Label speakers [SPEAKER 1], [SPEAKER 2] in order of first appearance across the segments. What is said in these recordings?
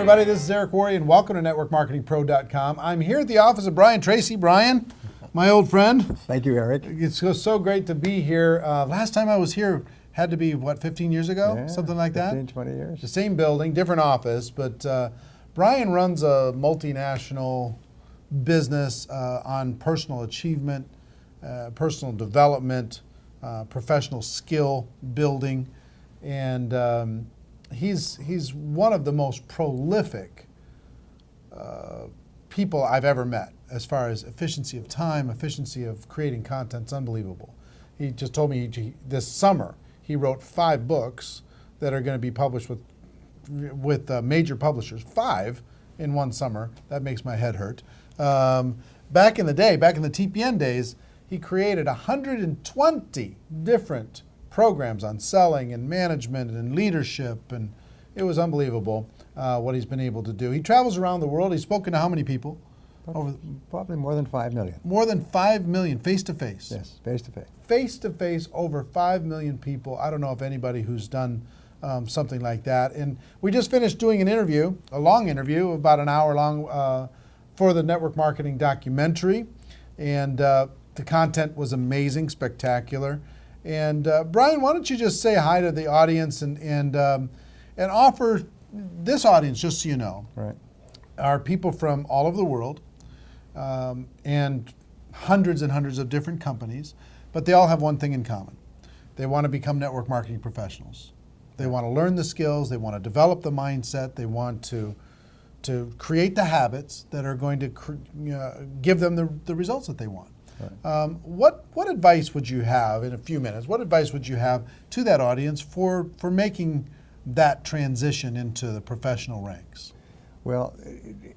[SPEAKER 1] everybody. This is Eric Worre, and welcome to NetworkMarketingPro.com. I'm here at the office of Brian Tracy. Brian, my old friend.
[SPEAKER 2] Thank you, Eric.
[SPEAKER 1] It's so great to be here. Last time I was here had to be, what, 15 years ago?
[SPEAKER 2] Yeah,
[SPEAKER 1] something like that?
[SPEAKER 2] 15, 20 years.
[SPEAKER 1] The same building, different office, but Brian runs a multinational business on personal achievement, personal development, professional skill building, and he's one of the most prolific people I've ever met as far as efficiency of time, efficiency of creating content. It's unbelievable. He just told me this summer he wrote 5 books that are going to be published with major publishers. 5 in one summer. That makes my head hurt. Back in the day, back in the TPN days, he created 120 different programs on selling and management and leadership, and it was unbelievable what he's been able to do. He travels around the world. He's spoken to how many people?
[SPEAKER 2] Probably more than 5 million.
[SPEAKER 1] More than 5 million face-to-face.
[SPEAKER 2] Yes, face-to-face.
[SPEAKER 1] Face-to-face, over 5 million people. I don't know of anybody who's done something like that. And we just finished doing an interview, a long interview, about an hour long, for the network marketing documentary. And the content was amazing, spectacular. And Brian, why don't you just say hi to the audience and offer this audience, just so you know,
[SPEAKER 2] right,
[SPEAKER 1] are people from all over the world and hundreds and hundreds of different companies, but they all have one thing in common. They want to become network marketing professionals. They want to learn the skills, they want to develop the mindset, they want to create the habits that are going to give them the results that they want. Right. What advice would you have, in a few minutes, what advice would you have to that audience for making that transition into the professional ranks?
[SPEAKER 2] Well,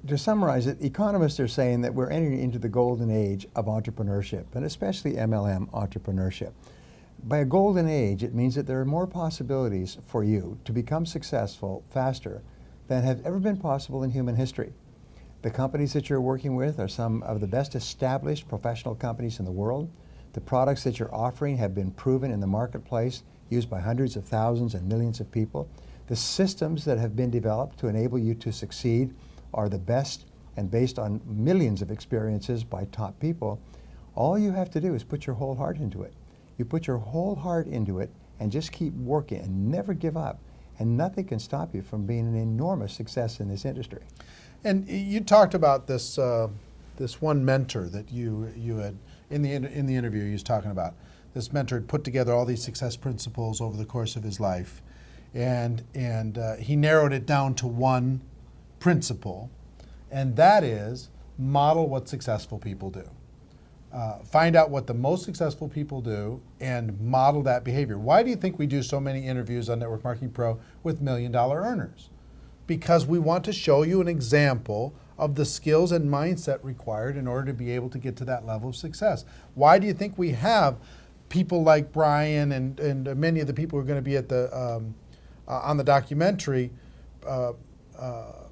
[SPEAKER 2] to summarize it, economists are saying that we're entering into the golden age of entrepreneurship, and especially MLM entrepreneurship. By a golden age, it means that there are more possibilities for you to become successful faster than have ever been possible in human history. The companies that you're working with are some of the best established professional companies in the world. The products that you're offering have been proven in the marketplace, used by hundreds of thousands and millions of people. The systems that have been developed to enable you to succeed are the best and based on millions of experiences by top people. All you have to do is put your whole heart into it. You put your whole heart into it and just keep working and never give up. And nothing can stop you from being an enormous success in this industry.
[SPEAKER 1] And you talked about this this one mentor that you had in the interview. He was talking about this mentor had put together all these success principles over the course of his life, and he narrowed it down to one principle, and that is model what successful people do. Find out what the most successful people do and model that behavior. Why do you think we do so many interviews on Network Marketing Pro with $1 million earners? Because we want to show you an example of the skills and mindset required in order to be able to get to that level of success. Why do you think we have people like Brian and many of the people who are going to be at the on the documentary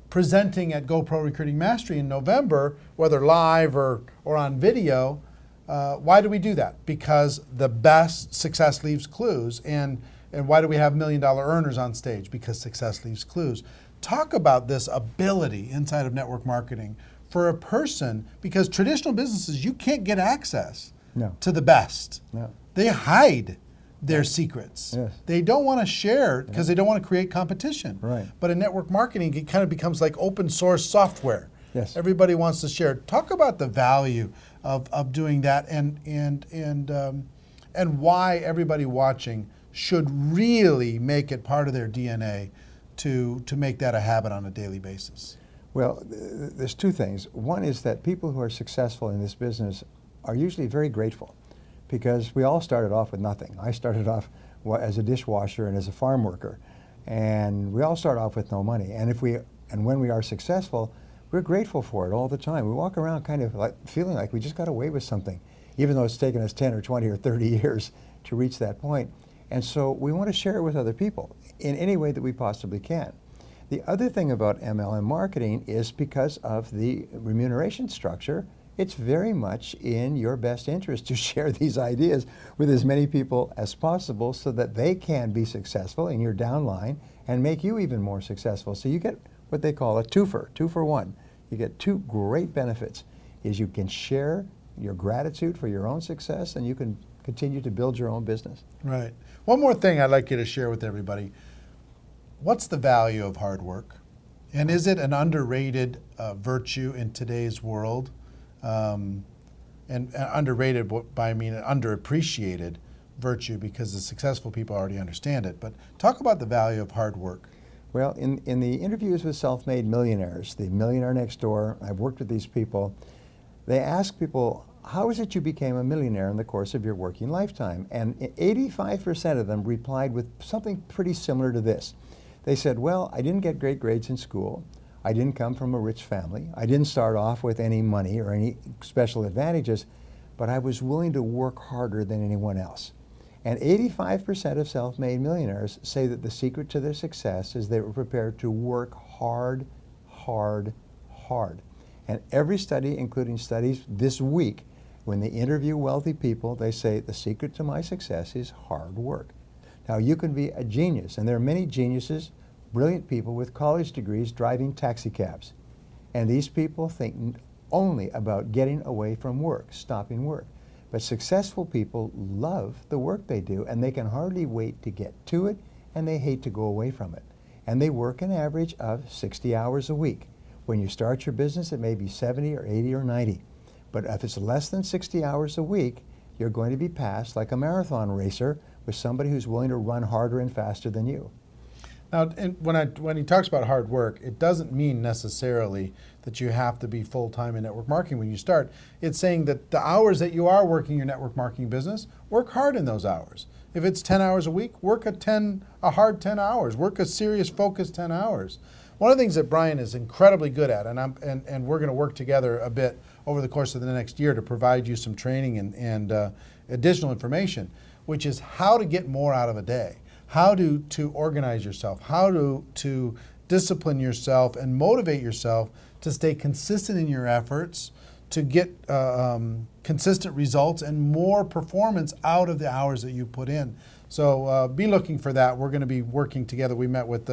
[SPEAKER 1] presenting at GoPro Recruiting Mastery in November, whether live or on video? Why do we do that? Because the best success leaves clues. And why do we have $1 million earners on stage? Because success leaves clues. Talk about this ability inside of network marketing for a person, because traditional businesses, you can't get access to the best.
[SPEAKER 2] No.
[SPEAKER 1] They hide their secrets.
[SPEAKER 2] Yes.
[SPEAKER 1] They don't want to share because they don't want to create competition.
[SPEAKER 2] Right.
[SPEAKER 1] But in network marketing, it kind of becomes like open source software.
[SPEAKER 2] Yes.
[SPEAKER 1] Everybody wants to share. Talk about the value of doing that and why everybody watching should really make it part of their DNA to make that a habit on a daily basis.
[SPEAKER 2] Well, there's 2 things. One is that people who are successful in this business are usually very grateful, because we all started off with nothing. I started off as a dishwasher and as a farm worker, and we all start off with no money. And when we are successful, we're grateful for it all the time. We walk around kind of like feeling like we just got away with something, even though it's taken us 10 or 20 or 30 years to reach that point. And so we want to share it with other people in any way that we possibly can. The other thing about MLM marketing is because of the remuneration structure, it's very much in your best interest to share these ideas with as many people as possible so that they can be successful in your downline and make you even more successful. So you get what they call a twofer, 2-for-1. You get two great benefits, is you can share your gratitude for your own success and you can continue to build your own business.
[SPEAKER 1] Right. One more thing I'd like you to share with everybody. What's the value of hard work? And is it an underrated virtue in today's world? And underrated, by I mean an underappreciated virtue, because the successful people already understand it. But talk about the value of hard work.
[SPEAKER 2] Well, in the interviews with self-made millionaires, the Millionaire Next Door, I've worked with these people, they ask people, how is it you became a millionaire in the course of your working lifetime? And 85% of them replied with something pretty similar to this. They said, well, I didn't get great grades in school. I didn't come from a rich family. I didn't start off with any money or any special advantages, but I was willing to work harder than anyone else. And 85% of self-made millionaires say that the secret to their success is they were prepared to work hard, hard, hard. And every study, including studies this week, when they interview wealthy people, they say the secret to my success is hard work. Now, you can be a genius, and there are many geniuses, brilliant people with college degrees driving taxi cabs. And these people think only about getting away from work, stopping work. But successful people love the work they do, and they can hardly wait to get to it, and they hate to go away from it. And they work an average of 60 hours a week. When you start your business, it may be 70 or 80 or 90. But if it's less than 60 hours a week, you're going to be passed like a marathon racer with somebody who's willing to run harder and faster than you.
[SPEAKER 1] Now, when he talks about hard work, it doesn't mean necessarily that you have to be full-time in network marketing when you start. It's saying that the hours that you are working your network marketing business, work hard in those hours. If it's 10 hours a week, work a hard 10 hours. Work a serious, focused 10 hours. One of the things that Brian is incredibly good at, and we're going to work together a bit over the course of the next year to provide you some training and additional information, which is how to get more out of a day. How to organize yourself, how to discipline yourself and motivate yourself to stay consistent in your efforts, to get consistent results and more performance out of the hours that you put in. So be looking for that. We're going to be working together. We met with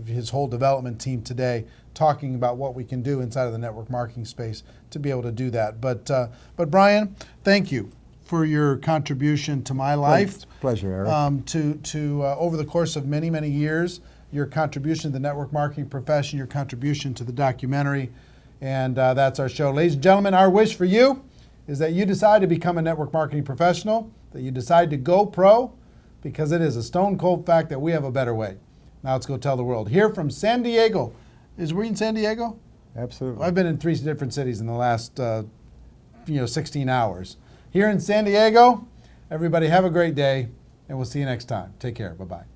[SPEAKER 1] his whole development team today, talking about what we can do inside of the network marketing space to be able to do that. But Brian, thank you for your contribution to my life.
[SPEAKER 2] Pleasure, Eric.
[SPEAKER 1] To over the course of many, many years, your contribution to the network marketing profession, your contribution to the documentary, and that's our show. Ladies and gentlemen, our wish for you is that you decide to become a network marketing professional, that you decide to go pro, because it is a stone cold fact that we have a better way. Now let's go tell the world. Here from San Diego. Were you in San Diego?
[SPEAKER 2] Absolutely.
[SPEAKER 1] I've been in 3 different cities in the last 16 hours. Here in San Diego, everybody have a great day, and we'll see you next time. Take care. Bye-bye.